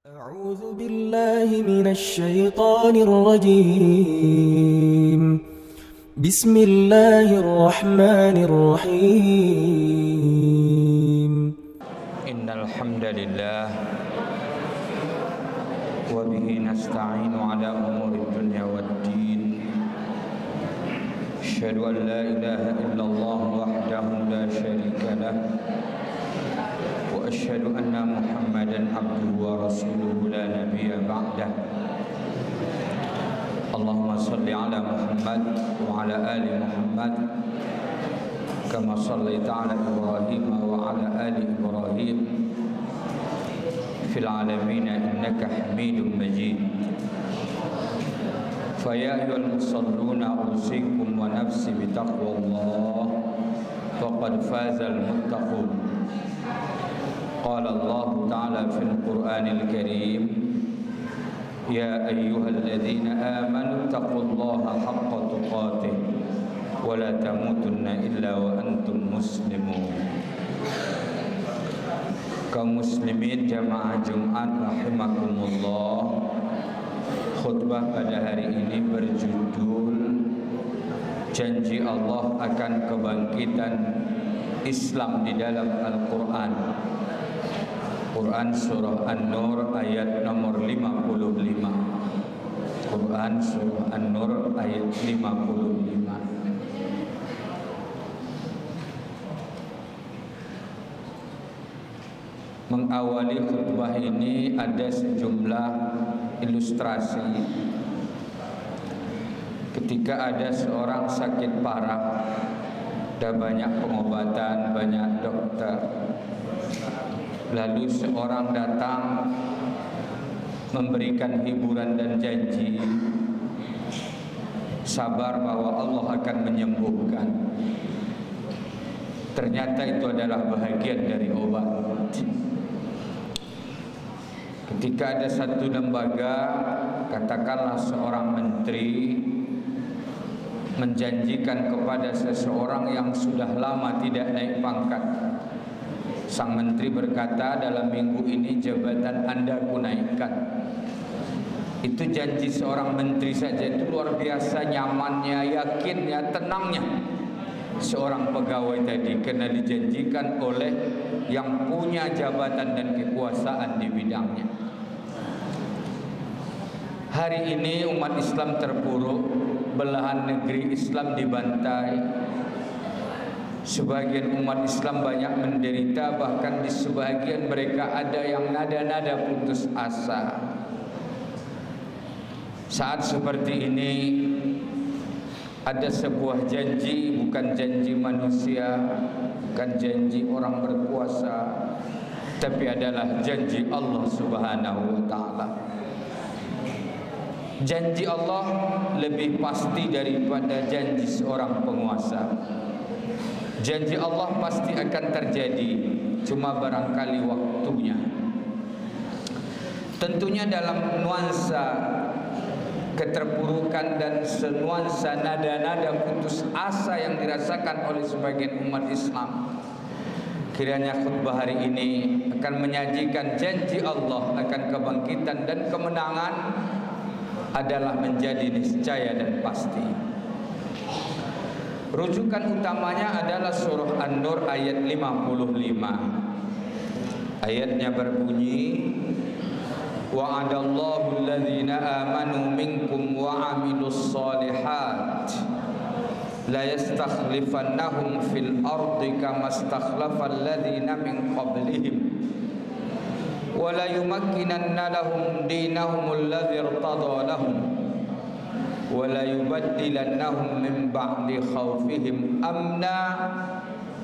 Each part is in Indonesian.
أعوذ بالله من الشيطان الرجيم. بسم الله الرحمن الرحيم. إن الحمد لله وبه نستعين على أمور الدنيا والدين. أشهد أن لا إله إلا الله وحده لا شريك له وأشهد أن محمدا عبده ورسوله لا نبي بعده. اللهم صل على محمد وعلى آل محمد كما صليت على إبراهيم وعلى آل إبراهيم في العالمين إنك حميد مجيد. فيا أيها المصلون أوصيكم ونفسي بتقوى الله فقد فاز المتقون. قال الله تعالى في القرآن الكريم: يا أيها الذين آمنوا اتقوا الله حق تقاته ولا تموتن إلا وأنتم مسلمون. Kaum muslimin jamaah Jumat rahimakumullah, khutbah pada hari ini berjudul janji Allah akan kebangkitan Islam di dalam Al-Quran. Quran surah An-Nur ayat nomor 55. Quran surah An-Nur ayat 55. Mengawali khutbah ini ada sejumlah ilustrasi. Ketika ada seorang sakit parah, ada banyak pengobatan, banyak dokter. Lalu seorang datang memberikan hiburan dan janji, sabar bahwa Allah akan menyembuhkan. Ternyata itu adalah bahagian dari obat. Ketika ada satu lembaga, katakanlah seorang menteri, menjanjikan kepada seseorang yang sudah lama tidak naik pangkat. Sang menteri berkata, dalam minggu ini jabatan Anda aku naikkan. Itu janji seorang menteri saja, itu luar biasa nyamannya, yakinnya, tenangnya seorang pegawai tadi, karena dijanjikan oleh yang punya jabatan dan kekuasaan di bidangnya. Hari ini umat Islam terpuruk, belahan negeri Islam dibantai. Sebagian umat Islam banyak menderita, bahkan di sebagian mereka ada yang nada-nada putus asa. Saat seperti ini ada sebuah janji, bukan janji manusia, bukan janji orang berkuasa, tapi adalah janji Allah Subhanahu wa taala. Janji Allah lebih pasti daripada janji seorang penguasa. Janji Allah pasti akan terjadi, cuma barangkali waktunya. Tentunya dalam nuansa keterpurukan dan senuansa nada-nada putus asa yang dirasakan oleh sebagian umat Islam, kiranya khutbah hari ini akan menyajikan janji Allah akan kebangkitan dan kemenangan adalah menjadi niscaya dan pasti. Rujukan utamanya adalah surah An-Nur ayat 55. Ayatnya berbunyi: wa'adallahu alladhina amanu minkum wa 'amilus shalihat la yastakhlifannahum fil ardi kama istakhlafal ladzina min qablihim wa la yumakkinanna lahum dinahum alladzi irtada lahum wa la yubaddilannahum min ba'di khawfihim amna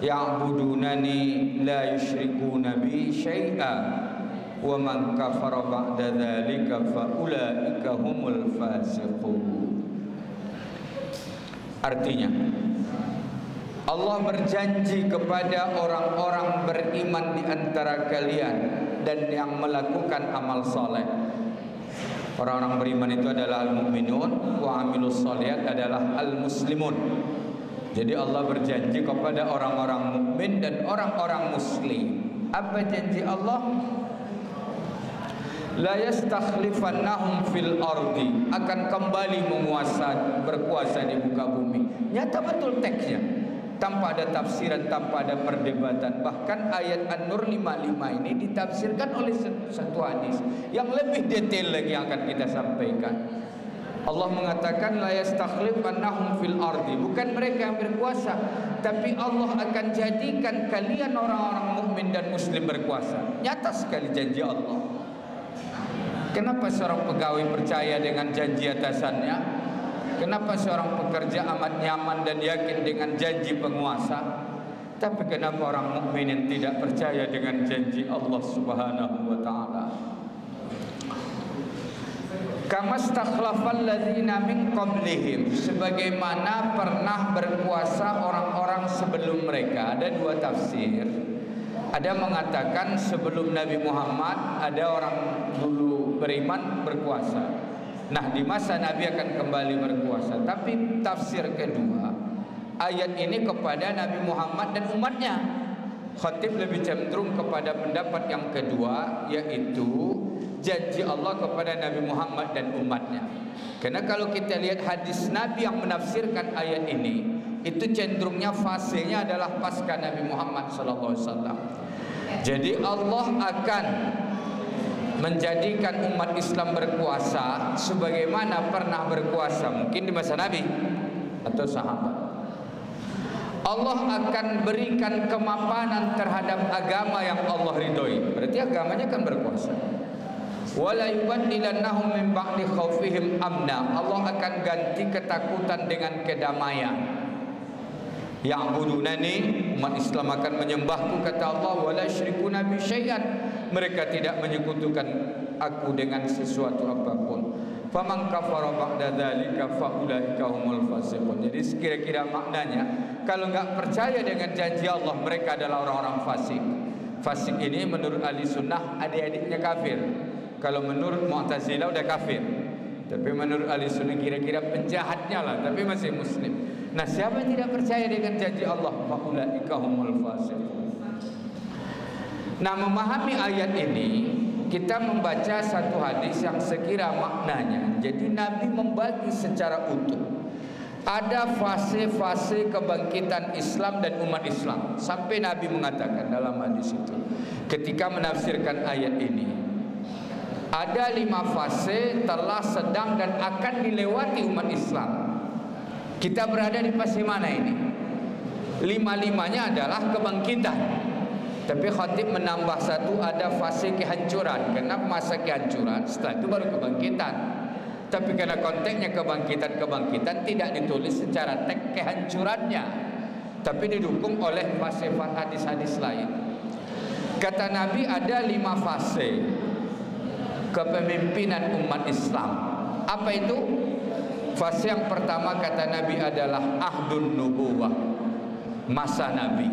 ya'budunani la yusyrikuna bi syai'a wa man kafara ba'da dzalika fa ulaika humul fasiqun. Artinya, Allah berjanji kepada orang-orang beriman di antara kalian dan yang melakukan amal saleh. Orang-orang beriman itu adalah al-mu'minun, wa amilus shalihat adalah al-muslimun. Jadi Allah berjanji kepada orang-orang mukmin dan orang-orang muslim. Apa janji Allah? la yastakhlifannahum fil ardi, akan kembali berkuasa di muka bumi. Nyata betul teksnya, tanpa ada tafsiran, tanpa ada perdebatan. Bahkan ayat An-Nur 55 ini ditafsirkan oleh satu hadis yang lebih detail lagi yang akan kita sampaikan. Allah mengatakan la yastakhlifannahum fil ardi, bukan mereka yang berkuasa, tapi Allah akan jadikan kalian orang-orang mukmin dan muslim berkuasa. Nyata sekali janji Allah. Kenapa seorang pegawai percaya dengan janji atasannya? Kenapa seorang pekerja amat nyaman dan yakin dengan janji penguasa? Tapi kenapa orang mukmin yang tidak percaya dengan janji Allah Subhanahu wa taala? Kama stakhlafal ladzina min qablihim, sebagaimana pernah berkuasa orang-orang sebelum mereka. Ada dua tafsir. Ada mengatakan sebelum Nabi Muhammad ada orang dulu beriman berkuasa. Nah, di masa Nabi akan kembali berkuasa. Tapi tafsir kedua, ayat ini kepada Nabi Muhammad dan umatnya. Khatib lebih cenderung kepada pendapat yang kedua, yaitu janji Allah kepada Nabi Muhammad dan umatnya. Karena kalau kita lihat hadis Nabi yang menafsirkan ayat ini, itu cenderungnya fasenya adalah pasca Nabi Muhammad SAW. Jadi Allah akan menjadikan umat Islam berkuasa sebagaimana pernah berkuasa mungkin di masa Nabi atau sahabat. Allah akan berikan kemapanan terhadap agama yang Allah ridhoi. Berarti agamanya akan berkuasa. Wala yubaddilannahum min ba'di khaufihim amna. Allah akan ganti ketakutan dengan kedamaian. Ya'budunani, umat Islam akan menyembahku, kata Allah, wala yusyrikuna bi syai'an. Mereka tidak menyekutukan aku dengan sesuatu apapun. Faman kafara ba'da dzalika faulaika humul fasiqun. Jadi kira-kira maknanya, kalau enggak percaya dengan janji Allah, mereka adalah orang-orang fasik. Fasik ini menurut ahli sunnah adik-adiknya kafir. Kalau menurut Mu'tazilah udah kafir. Tapi menurut ahli sunnah kira-kira penjahatnya lah, tapi masih muslim. Nah, siapa yang tidak percaya dengan janji Allah, faulaika humul fasiqun. Nah, memahami ayat ini, kita membaca satu hadis yang sekira maknanya. Jadi Nabi membagi secara utuh. Ada fase-fase kebangkitan Islam dan umat Islam. Sampai Nabi mengatakan dalam hadis itu, ketika menafsirkan ayat ini, ada 5 fase telah, sedang dan akan dilewati umat Islam. Kita berada di fase mana ini? 5-5-nya adalah kebangkitan. Tapi khatib menambah satu, ada fase kehancuran. Karena masa kehancuran, setelah itu baru kebangkitan. Tapi karena konteksnya kebangkitan tidak ditulis secara teks kehancurannya, tapi didukung oleh fase-fase hadis-hadis lain. Kata Nabi ada 5 fase kepemimpinan umat Islam. Apa itu? Fase yang pertama kata Nabi adalah ahdun nubuwah, masa Nabi.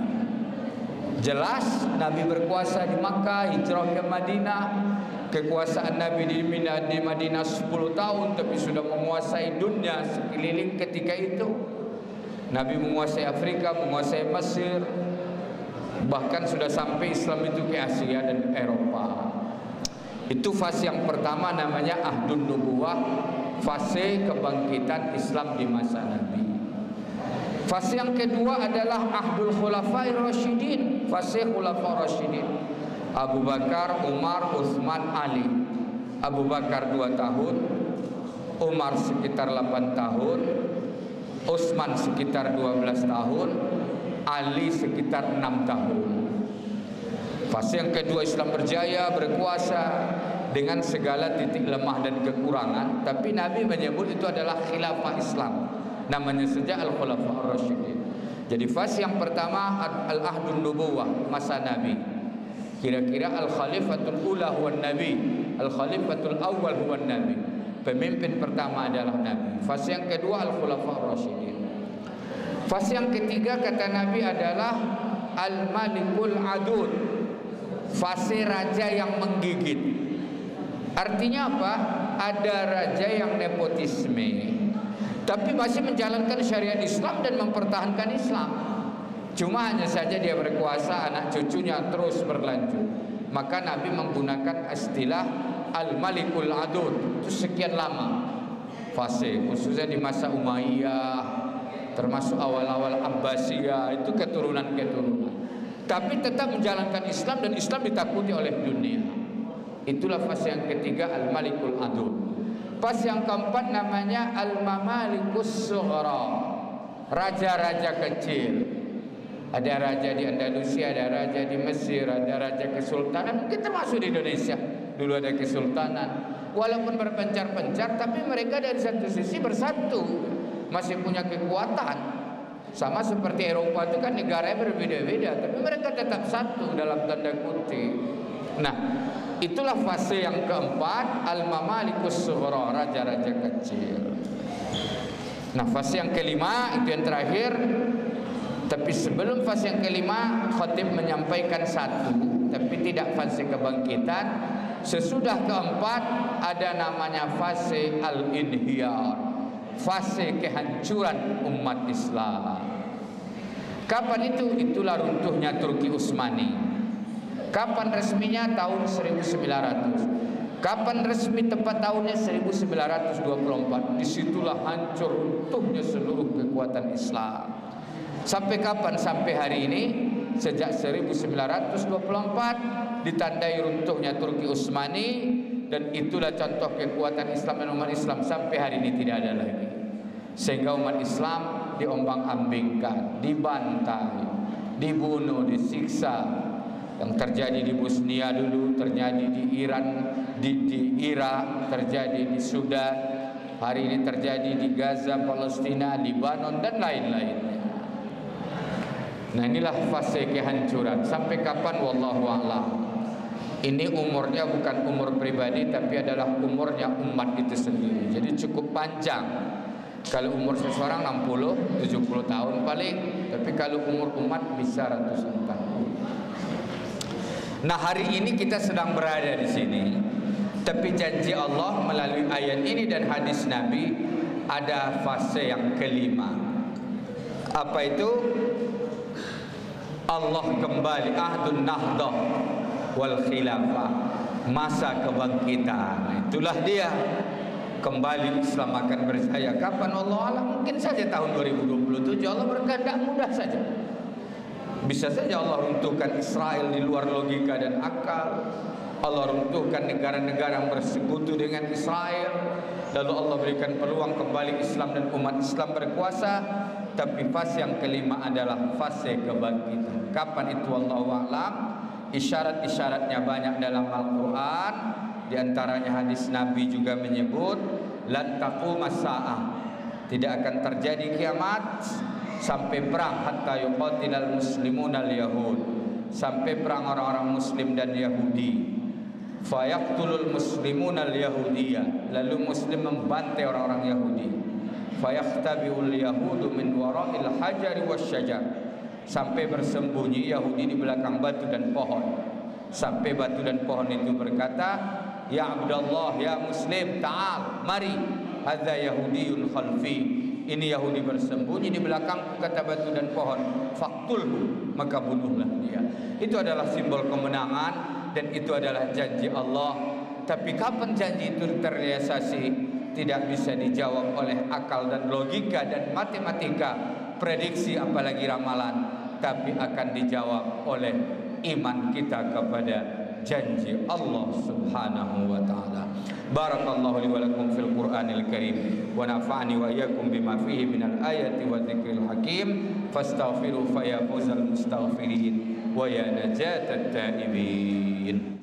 Jelas Nabi berkuasa di Makkah, hijrah ke Madinah. Kekuasaan Nabi di Madinah 10 tahun, tapi sudah menguasai dunia sekeliling ketika itu. Nabi menguasai Afrika, menguasai Mesir, bahkan sudah sampai Islam itu ke Asia dan Eropa. Itu fase yang pertama, namanya ahdun nubuwah, fase kebangkitan Islam di masa Nabi. Fase yang kedua adalah ahdul khulafai rasyidin, fase khulafa rasyidin. Abu Bakar, Umar, Utsman, Ali. Abu Bakar 2 tahun, Umar sekitar 8 tahun, Utsman sekitar 12 tahun, Ali sekitar 6 tahun. Fase yang kedua Islam berjaya, berkuasa dengan segala titik lemah dan kekurangan, tapi Nabi menyebut itu adalah khilafah Islam. Namanya saja al-khulafa ar-rasyidin. Jadi fase yang pertama al-ahdun nubuwah, masa Nabi. Kira-kira al-khalifatul ula huwa nabi, al-khalifatul awal huwa nabi. Pemimpin pertama adalah Nabi. Fase yang kedua al-khulafa ar-rasyidin. Fase yang ketiga kata Nabi adalah al-malikul adud, fase raja yang menggigit. Artinya apa? Ada raja yang nepotisme, tapi masih menjalankan syariat Islam dan mempertahankan Islam. Cuma hanya saja dia berkuasa, anak cucunya terus berlanjut. Maka Nabi menggunakan istilah Al-Malikul Adud. Itu sekian lama fase, khususnya di masa Umayyah, termasuk awal-awal Abbasiyah, itu keturunan-keturunan. Tapi tetap menjalankan Islam dan Islam ditakuti oleh dunia. Itulah fase yang ketiga, Al-Malikul Adud. Fase yang keempat namanya Al-Mamalikus Sughra, raja-raja kecil. Ada raja di Andalusia, ada raja di Mesir, ada raja kesultanan. Mungkin termasuk di Indonesia dulu ada kesultanan. Walaupun berpencar-pencar, tapi mereka dari satu sisi bersatu, masih punya kekuatan. Sama seperti Eropa itu kan negaranya berbeda-beda, tapi mereka tetap satu dalam tanda kutip. Nah, itulah fase yang keempat, Al-Mamalikus Sughra, raja-raja kecil. Nah, fase yang kelima itu yang terakhir. Tapi sebelum fase yang kelima, khatib menyampaikan satu, tapi tidak fase kebangkitan. Sesudah keempat ada namanya fase al-inhiyar, fase kehancuran umat Islam. Kapan itu? Itulah runtuhnya Turki Utsmani. Kapan resminya? Tahun 1900. Kapan resmi tepat tahunnya? 1924. Disitulah hancur runtuhnya seluruh kekuatan Islam. Sampai kapan? Sampai hari ini, sejak 1924 ditandai runtuhnya Turki Utsmani, dan itulah contoh kekuatan Islam dan umat Islam sampai hari ini tidak ada lagi. Sehingga umat Islam diombang-ambingkan, dibantai, dibunuh, disiksa. Yang terjadi di Bosnia dulu, terjadi di Iran, di Irak, terjadi di Sudan, hari ini terjadi di Gaza, Palestina, Lebanon, dan lain-lainnya. Nah, inilah fase kehancuran. Sampai kapan? Wallahu a'lam. Ini umurnya bukan umur pribadi, tapi adalah umurnya umat itu sendiri. Jadi cukup panjang. Kalau umur seseorang 60, 70 tahun paling, tapi kalau umur umat bisa ratusan tahun. Nah, hari ini kita sedang berada di sini, tapi janji Allah melalui ayat ini dan hadis Nabi ada fase yang kelima. Apa itu? Allah kembali, ahdun nahdah wal khilafah, masa kebangkitan. Itulah dia, kembali Islam akan berjaya. Kapan? Allah alam, mungkin saja tahun 2027. Allah berkehendak mudah saja. Bisa saja Allah runtuhkan Israel di luar logika dan akal. Allah runtuhkan negara-negara yang bersekutu dengan Israel, lalu Allah berikan peluang kembali Islam dan umat Islam berkuasa. Tapi fase yang kelima adalah fase kebangkitan. Kapan itu? Wallahu a'lam. Isyarat-isyaratnya banyak dalam Al-Quran. Di antaranya hadis Nabi juga menyebut, lan taqumas saah, tidak akan terjadi kiamat sampai perang hatta yuqatilal muslimun al-yahud, sampai perang orang-orang muslim dan Yahudi. Fayaqtulul muslimun al-yahudiyah, lalu muslim membantai orang-orang Yahudi. Fayaqtabiul yahudu min wara'il hajari wasyajar, sampai bersembunyi Yahudi di belakang batu dan pohon. Sampai batu dan pohon itu berkata, ya Abdullah, ya Muslim, ta'al, mari, hadza yahudiyun khalfi, ini Yahudi bersembunyi di belakang, kata batu dan pohon. Faqtulhu, maka bunuhlah dia. Itu adalah simbol kemenangan dan itu adalah janji Allah. Tapi kapan janji itu terrealisasi? Tidak bisa dijawab oleh akal dan logika dan matematika, prediksi apalagi ramalan, tapi akan dijawab oleh iman kita kepada janji Allah Subhanahu wa taala. Barakallahu li wa lakum fil Qur'anil Karim wa nafa'ani wa iyyakum bima fihi minal ayati wa dzikril hakim. Fastaghfiru fa ya fawzal mustaghfirin wa ya najatat taibin.